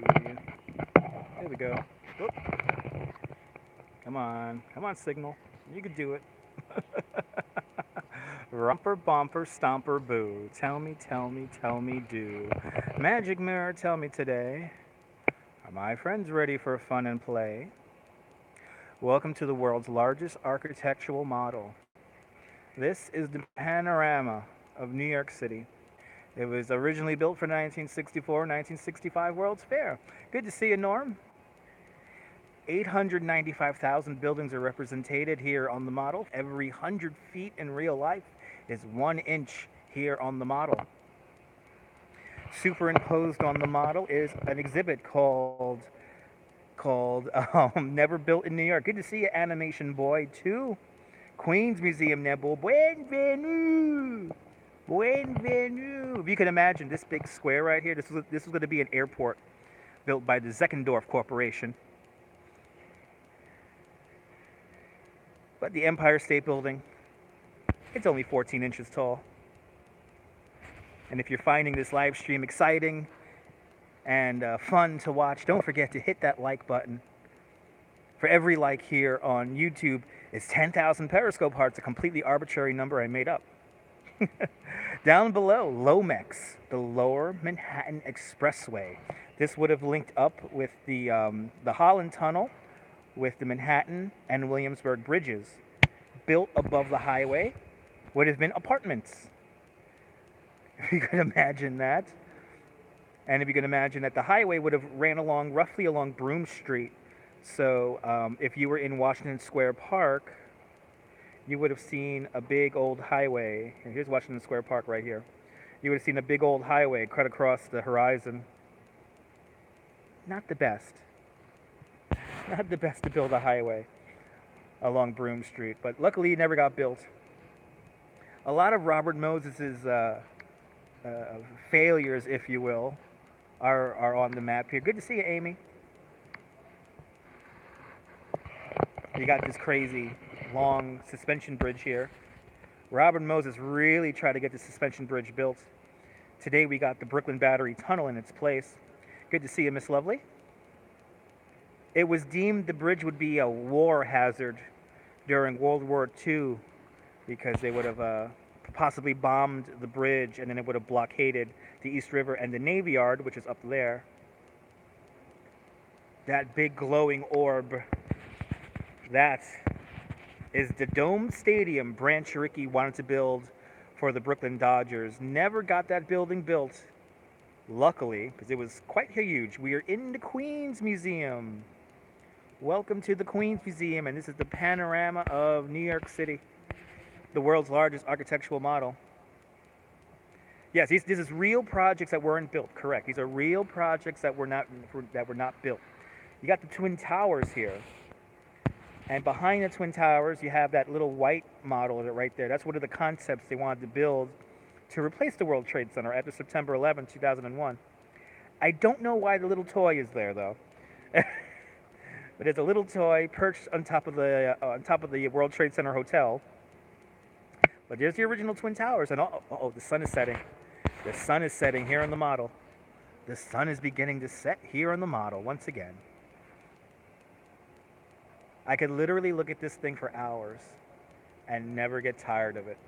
There we go. Whoop. Come on. Come on, signal. You can do it. Romper, bumper, stomper, boo. Tell me, tell me, tell me, do. Magic mirror, tell me today. Are my friends ready for fun and play? Welcome to the world's largest architectural model. This is the Panorama of New York City. It was originally built for 1964-1965 World's Fair. Good to see you, Norm. 895,000 buildings are represented here on the model. Every 100 feet in real life is 1 inch here on the model. Superimposed on the model is an exhibit called Never Built in New York. Good to see you, Animation Boy 2. Queens Museum Nebo. Bienvenue. Bienvenue. If you can imagine this big square right here, this was going to be an airport built by the Zeckendorf Corporation. But the Empire State Building, it's only 14 inches tall. And if you're finding this live stream exciting and fun to watch, don't forget to hit that like button. For every like here on YouTube is 10,000 Periscope hearts, a completely arbitrary number I made up. Down below, Lomex, the Lower Manhattan Expressway. This would have linked up with the Holland Tunnel, with the Manhattan and Williamsburg bridges. Built above the highway would have been apartments. If you could imagine that. And if you could imagine that the highway would have ran along, roughly along Broome Street. So if you were in Washington Square Park, you would have seen a big old highway. And here's Washington Square Park right here. You would have seen a big old highway cut across the horizon. Not the best. Not the best to build a highway along Broome Street, but luckily it never got built. A lot of Robert Moses's failures, if you will, are on the map here. Good to see you, Amy. You got this crazy long suspension bridge here. Robert Moses really tried to get the suspension bridge built. Today we got the Brooklyn Battery Tunnel in its place. Good to see you, Miss Lovely. It was deemed the bridge would be a war hazard during World War II because they would have possibly bombed the bridge and then it would have blockaded the East River and the Navy Yard, which is up there. That big glowing orb, that is the Dome Stadium Branch Rickey wanted to build for the Brooklyn Dodgers. Never got that building built, luckily, because it was quite huge. We are in the Queens Museum. Welcome to the Queens Museum, and this is the Panorama of New York City, the world's largest architectural model. Yes, this is real projects that weren't built. Correct. These are real projects that were not built. You got the Twin Towers here, and behind the Twin Towers, you have that little white model right there. That's one of the concepts they wanted to build to replace the World Trade Center after September 11, 2001. I don't know why the little toy is there though. But there's a little toy perched on top of the World Trade Center hotel. But there's the original Twin Towers, and the sun is setting. The sun is setting here on the model. The sun is beginning to set here on the model once again. I could literally look at this thing for hours and never get tired of it.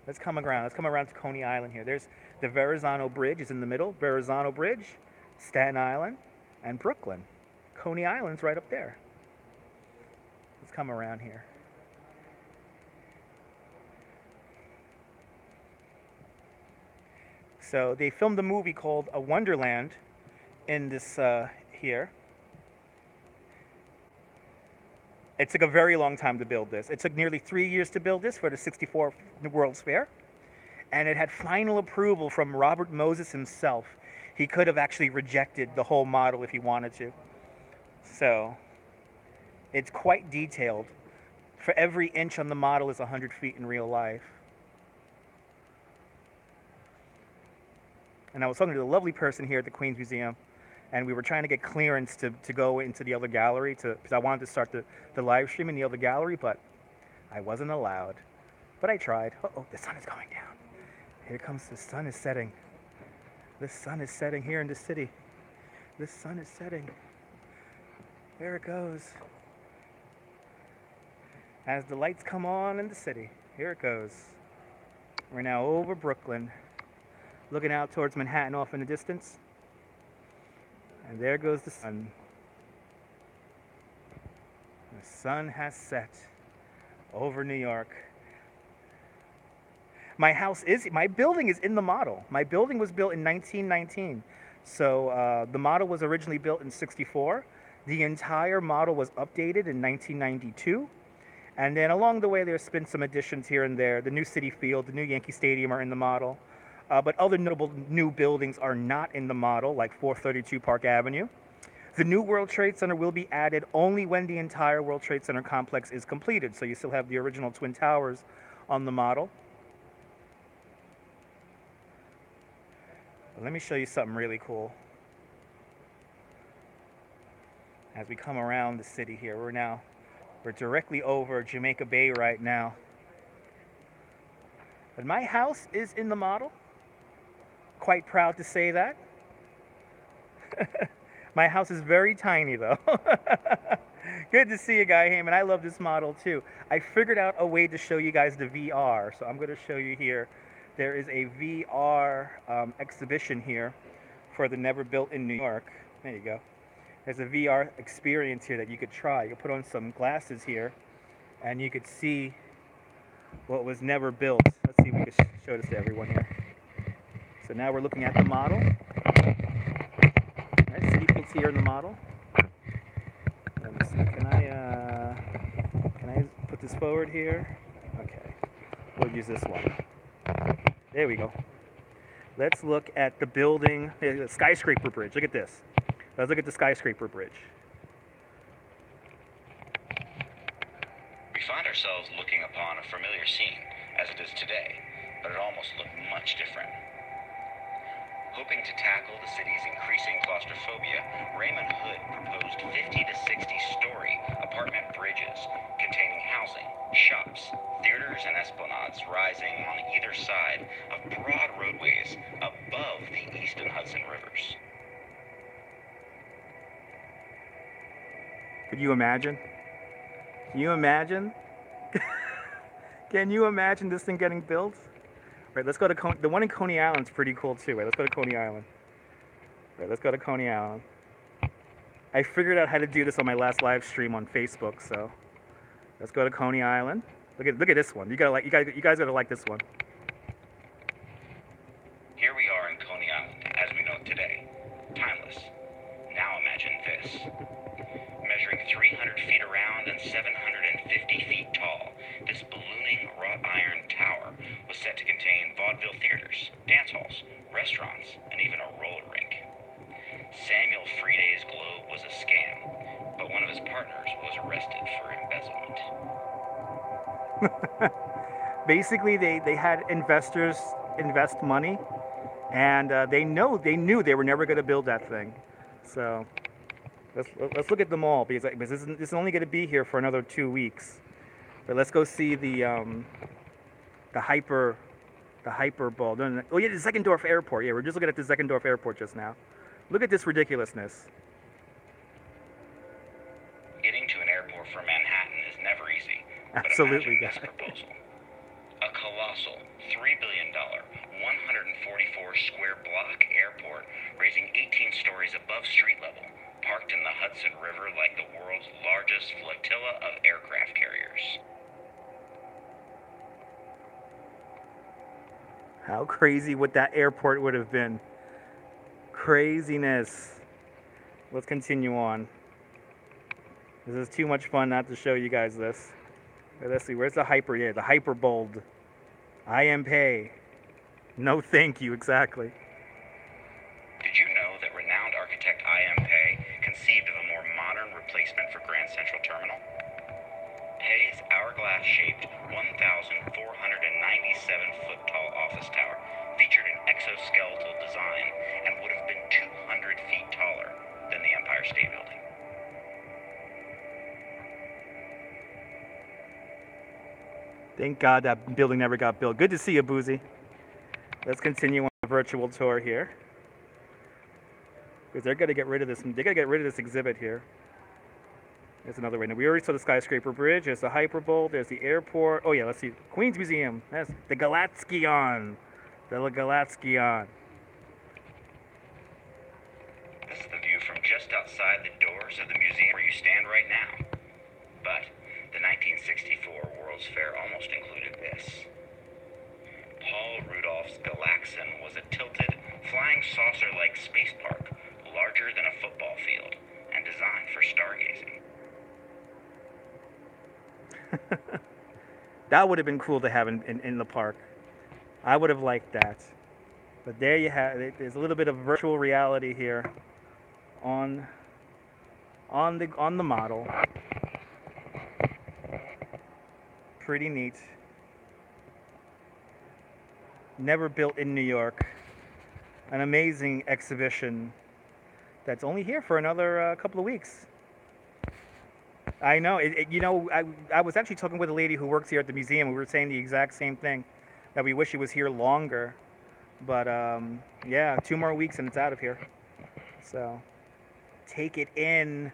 Let's come around. Let's come around to Coney Island here. There's the Verrazano Bridge is in the middle. Verrazano Bridge, Staten Island, and Brooklyn. Coney Island's right up there. Let's come around here. So they filmed a movie called A Wonderland in this here. It took a very long time to build this. It took nearly 3 years to build this for the 64th World's Fair. And it had final approval from Robert Moses himself. He could have actually rejected the whole model if he wanted to. So it's quite detailed. For every inch on the model is 100 feet in real life. And I was talking to the lovely person here at the Queens Museum, and we were trying to get clearance to go into the other gallery because I wanted to start the live stream in the other gallery, but I wasn't allowed. But I tried. Uh-oh, the sun is going down. Here comes the sun is setting. The sun is setting here in the city. The sun is setting. There it goes. As the lights come on in the city, here it goes. We're now over Brooklyn, looking out towards Manhattan off in the distance. And there goes the sun. The sun has set over New York. My building is in the model. My building was built in 1919. So the model was originally built in 64. The entire model was updated in 1992. And then along the way, there's been some additions here and there. The new Citi Field, the new Yankee Stadium are in the model. But other notable new buildings are not in the model, like 432 Park Avenue. The new World Trade Center will be added only when the entire World Trade Center complex is completed. So you still have the original Twin Towers on the model. But let me show you something really cool. As we come around the city here, we're directly over Jamaica Bay right now. But my house is in the model. Quite proud to say that. My house is very tiny though. Good to see you, Guy Heyman. I love this model too. I figured out a way to show you guys the VR, so I'm going to show you here. There is a VR exhibition here for the Never Built in New York. There you go. There's a VR experience here that you could try. You could put on some glasses here, and you could see what was never built. Let's see if we can show this to everyone here. So now we're looking at the model. All right, City Field's here in the model. Let me see. Can I put this forward here? Okay. We'll use this one. There we go. Let's look at the building, the skyscraper bridge. Look at this. Let's look at the skyscraper bridge. We find ourselves looking upon a familiar scene, as it is today, but it almost looked much different. Hoping to tackle the city's increasing claustrophobia, Raymond Hood proposed 50 to 60-story apartment bridges containing housing, shops, theaters, and esplanades rising on either side of broad roadways above the East and Hudson rivers. Could you imagine? Can you imagine? Can you imagine this thing getting built? Right, let's go to the one in Coney Island's pretty cool too. Right, let's go to Coney Island. Right, let's go to Coney Island. I figured out how to do this on my last live stream on Facebook, so let's go to Coney Island. Look at this one. You guys gotta like this one. Here we are in Coney Island, as we know it today. Timeless. Now imagine this. Measuring 300 feet around and 750 feet tall, this ballooning wrought iron tower was set to contain vaudeville theaters, dance halls, restaurants, and even a roller rink. Samuel Friday's globe was a scam, but one of his partners was arrested for embezzlement. Basically, they had investors invest money, and they knew they were never going to build that thing. So let's look at them all, because this is only going to be here for another 2 weeks. But let's go see the hyper ball. Oh yeah, the Zeckendorf Airport. Yeah, we're just looking at the Zeckendorf Airport just now. Look at this ridiculousness. Getting to an airport from Manhattan is never easy. Absolutely, but imagine this proposal. A colossal $3 billion, 144 square block airport raising 18 stories above street level, parked in the Hudson River like the world's largest flotilla of aircraft carriers. How crazy would that airport would have been? Craziness. Let's continue on. This is too much fun not to show you guys this. Let's see, where's the hyper? Yeah, the hyper bold. I am pay. No thank you, exactly. Did you know that renowned architect I.M. Pei conceived of a more modern replacement for Grand Central Terminal? Pei's hourglass-shaped, 1,497-foot tall office tower featured an exoskeletal design and would have been 200 feet taller than the Empire State Building. Thank God that building never got built. Good to see you, Boozy. Let's continue on the virtual tour here. because they're gonna get rid of this. They gotta get rid of this exhibit here. There's another way. Now, we already saw the skyscraper bridge. There's the Hyperbowl. There's the airport. Oh yeah, let's see. Queens Museum. That's the Galatskion. The Galatskion. This is the view from just outside the doors of the museum where you stand right now. But the 1964 World's Fair almost included this. Paul Rudolph's Galaxin was a tilted, flying saucer-like space park, larger than a football field, and designed for stargazing. That would have been cool to have in the park. I would have liked that. But there you have it. There's a little bit of virtual reality here on the model. Pretty neat. Never built in New York. An amazing exhibition that's only here for another couple of weeks. I know. I was actually talking with a lady who works here at the museum. We were saying the exact same thing, that we wish it was here longer. But yeah, 2 more weeks and it's out of here. So take it in.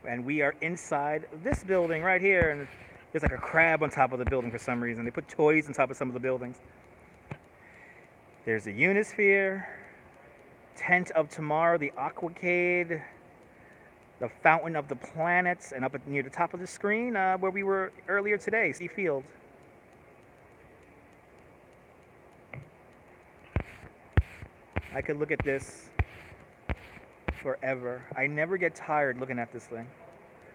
And we are inside this building right here. And there's like a crab on top of the building for some reason. They put toys on top of some of the buildings. There's the Unisphere, Tent of Tomorrow, the Aquacade, the Fountain of the Planets, and up near the top of the screen where we were earlier today, Citi Field. I could look at this forever. I never get tired looking at this thing.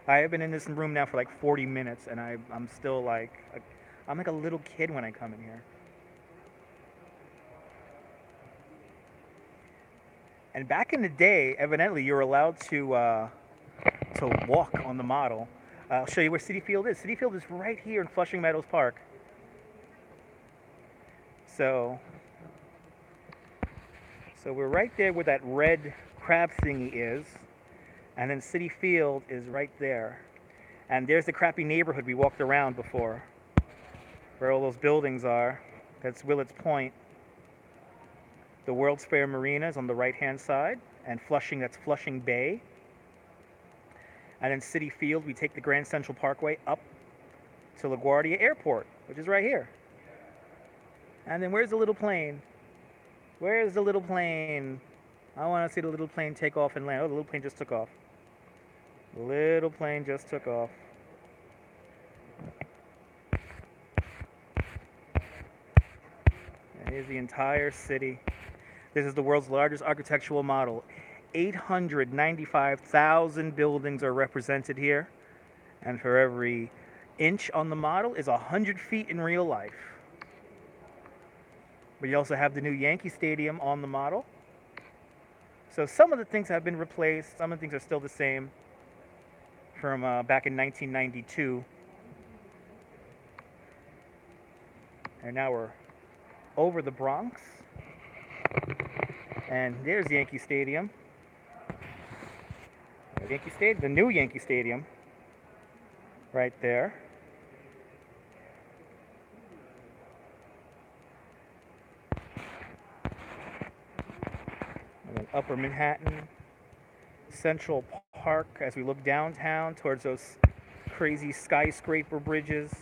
I have been in this room now for like 40 minutes, and I'm still like, I'm like a little kid when I come in here. And back in the day, evidently, you're allowed to walk on the model. I'll show you where Citi Field is. Citi Field is right here in Flushing Meadows Park. So we're right there where that red crab thingy is, and then Citi Field is right there. And there's the crappy neighborhood we walked around before, where all those buildings are. That's Willets Point. The World's Fair Marina is on the right-hand side, and Flushing, that's Flushing Bay. And then Citi Field, we take the Grand Central Parkway up to LaGuardia Airport, which is right here. And then where's the little plane? Where's the little plane? I want to see the little plane take off and land. Oh, the little plane just took off. The little plane just took off. And here's the entire city. This is the world's largest architectural model. 895,000 buildings are represented here. And for every inch on the model is 100 feet in real life. But you also have the new Yankee Stadium on the model. So some of the things have been replaced. Some of the things are still the same from back in 1992. And now we're over the Bronx. And there's Yankee Stadium. The new Yankee Stadium, right there. And then Upper Manhattan, Central Park, as we look downtown towards those crazy skyscraper bridges.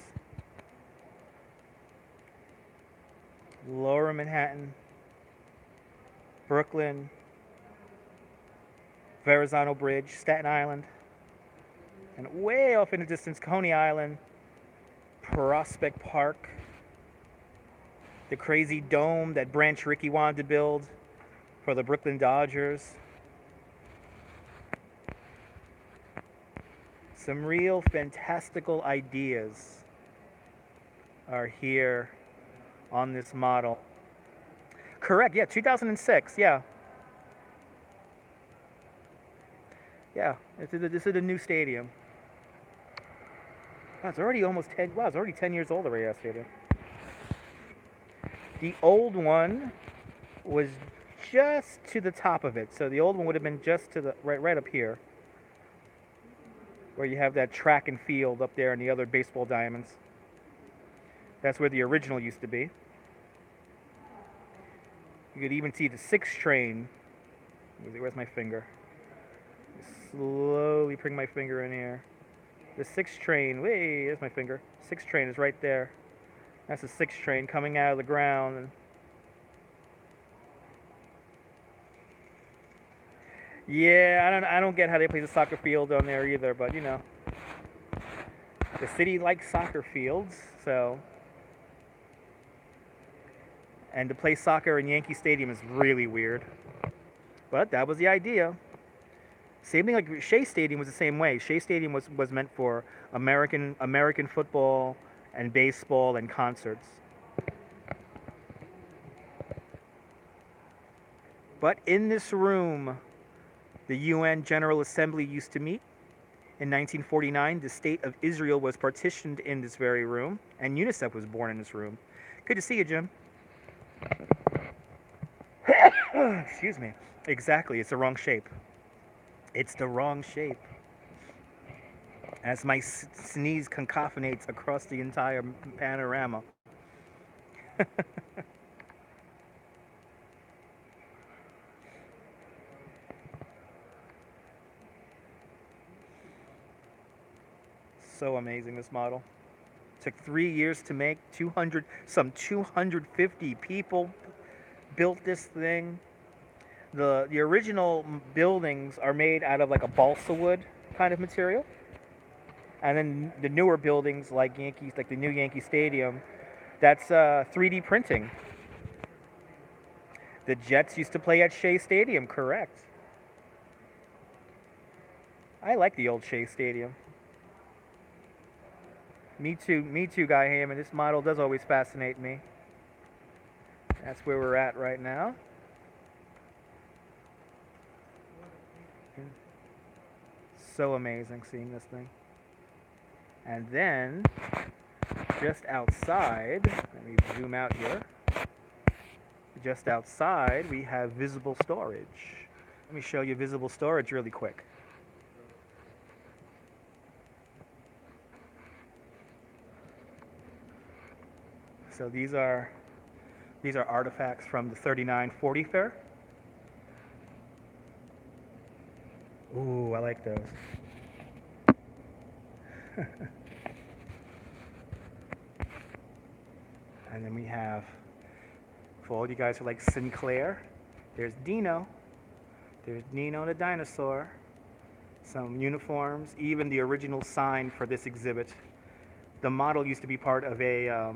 Lower Manhattan, Brooklyn, Verrazano Bridge, Staten Island, and way off in the distance, Coney Island, Prospect Park, the crazy dome that Branch Rickey wanted to build for the Brooklyn Dodgers. Some real fantastical ideas are here on this model. Correct, yeah, 2006, yeah. Yeah, this is the new stadium. Wow, it's already almost 10, wow, it's already 10 years old already, that stadium. The old one was just to the top of it. So the old one would have been just to the, right up here, where you have that track and field up there and the other baseball diamonds. That's where the original used to be. You could even see the 6 train Where's my finger? Slowly bring my finger in here. The 6 train, wait, there's my finger. 6 train is right there. That's the 6 train coming out of the ground. Yeah, I don't get how they play the soccer field on there either, but you know, the city likes soccer fields, so. And to play soccer in Yankee Stadium is really weird. But that was the idea. Same thing like Shea Stadium was the same way. Shea Stadium was meant for American football and baseball and concerts. But in this room, the UN General Assembly used to meet. In 1949, the state of Israel was partitioned in this very room, and UNICEF was born in this room. Good to see you, Jim. Excuse me. Exactly, it's the wrong shape. It's the wrong shape. As my sneeze cacophonies across the entire panorama. So amazing, this model. Took 3 years to make. 250 people built this thing. The original buildings are made out of like a balsa wood kind of material, and then the newer buildings like the new Yankee Stadium, that's 3D printing. The Jets used to play at Shea Stadium, correct? I like the old Shea Stadium. Me too, Guy Hammond. This model does always fascinate me. That's where we're at right now. So amazing seeing this thing. And then, just outside, let me zoom out here. Just outside, we have visible storage. Let me show you visible storage really quick. So these are artifacts from the 3940 fair. Ooh, I like those. And then we have, for all you guys who like Sinclair, there's Dino. There's Nino the dinosaur. Some uniforms, even the original sign for this exhibit. The model used to be part of a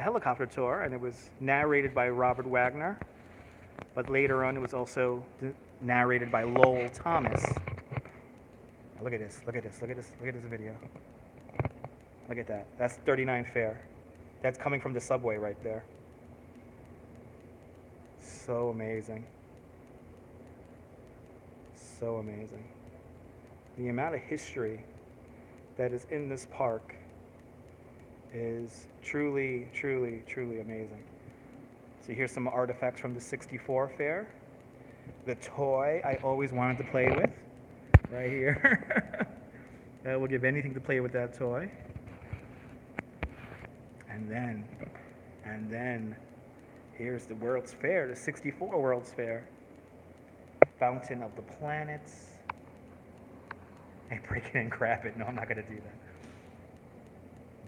helicopter tour, and it was narrated by Robert Wagner. But later on, it was also narrated by Lowell Thomas. Now look at this, look at this, look at this, look at this video. Look at that. That's 39 Fair. That's coming from the subway right there. So amazing. So amazing. The amount of history that is in this park is truly, truly, truly amazing. So here's some artifacts from the 64 fair. The toy I always wanted to play with, right here. I will give anything to play with that toy. And then, here's the World's Fair, the 64 World's Fair. Fountain of the Planets. I break it and grab it. No, I'm not going to do that.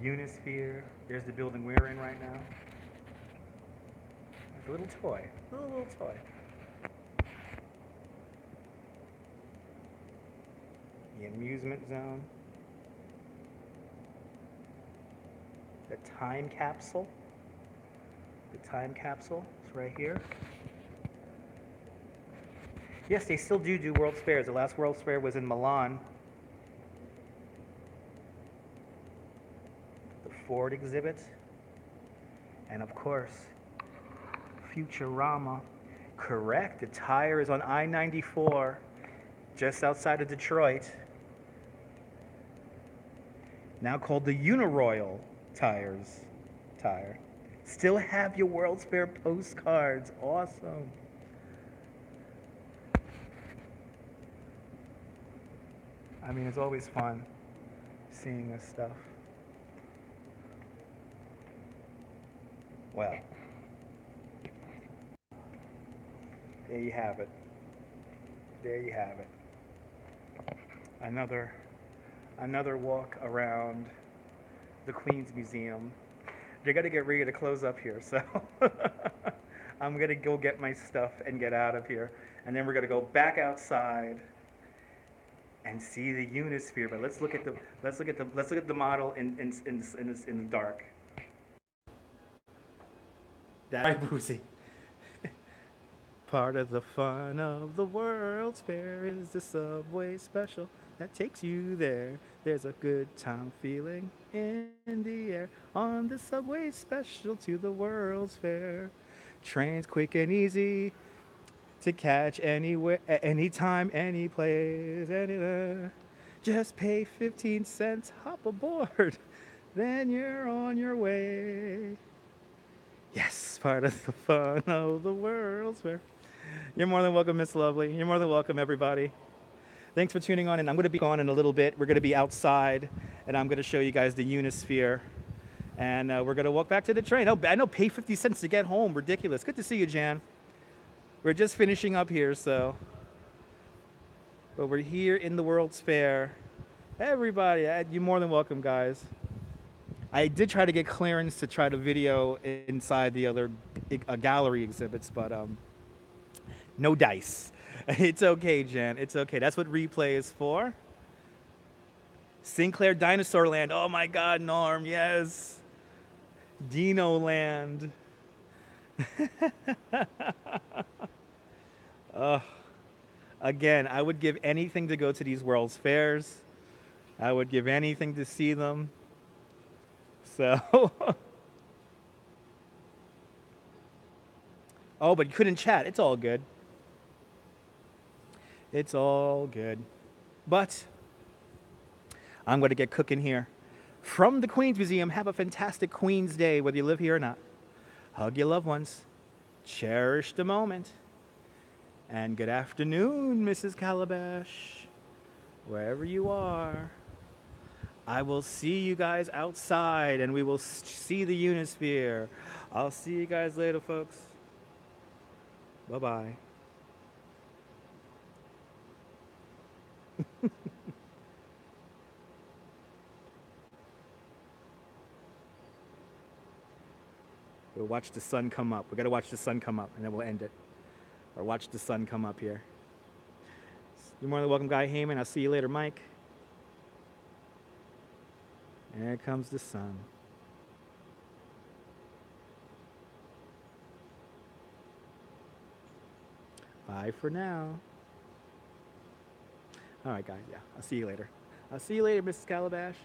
Unisphere. There's the building we're in right now. It's a little toy. Little toy. The amusement zone. The time capsule. The time capsule is right here. Yes, they still do World's Fairs. The last World's Fair was in Milan. The Ford exhibit. And of course, Futurama. Correct, the tire is on I-94, just outside of Detroit. Now called the Uniroyal tire. Still have your World's Fair postcards. Awesome. I mean, it's always fun seeing this stuff. Well, there you have it. There you have it. Another another walk around the Queen's Museum. They're gonna get ready to close up here, so I'm gonna go get my stuff and get out of here, and then we're gonna go back outside and see the Unisphere. But let's look at the model in the dark. That's right, Boozy. Part of the fun of the World's Fair is the subway special that takes you there. There's a good time feeling in the air on the subway special to the World's Fair. Trains quick and easy to catch anywhere, anytime, any place, anywhere. Just pay 15 cents, hop aboard, then you're on your way. Yes, part of the fun of the World's Fair. You're more than welcome, Miss Lovely. You're more than welcome, everybody. Thanks for tuning on, and I'm going to be on in a little bit. We're going to be outside, and I'm going to show you guys the Unisphere, and we're going to walk back to the train. Oh, I know, pay 50 cents to get home. Ridiculous. Good to see you, Jan. We're just finishing up here, so. But we're here in the World's Fair. Everybody, you're more than welcome, guys. I did try to get clearance to try to video inside the other gallery exhibits, but no dice. It's okay, Jan. It's okay. That's what replay is for. Sinclair Dinosaur Land. Oh my God, Norm. Yes. Dino Land. Again, I would give anything to go to these World's Fairs. I would give anything to see them. So. Oh, but you couldn't chat. It's all good. It's all good. But I'm going to get cooking here. From the Queen's Museum, have a fantastic Queen's Day, whether you live here or not. Hug your loved ones. Cherish the moment. And good afternoon, Mrs. Calabash. Wherever you are. I will see you guys outside, and we will see the Unisphere. I'll see you guys later, folks. Bye-bye. We'll watch the sun come up. We got to watch the sun come up, and then we'll end it. Or watch the sun come up here. You're more than welcome, Guy Heyman. I'll see you later, Mike. There comes the sun. Bye for now. All right, guys. Yeah, I'll see you later. I'll see you later, Mrs. Calabash.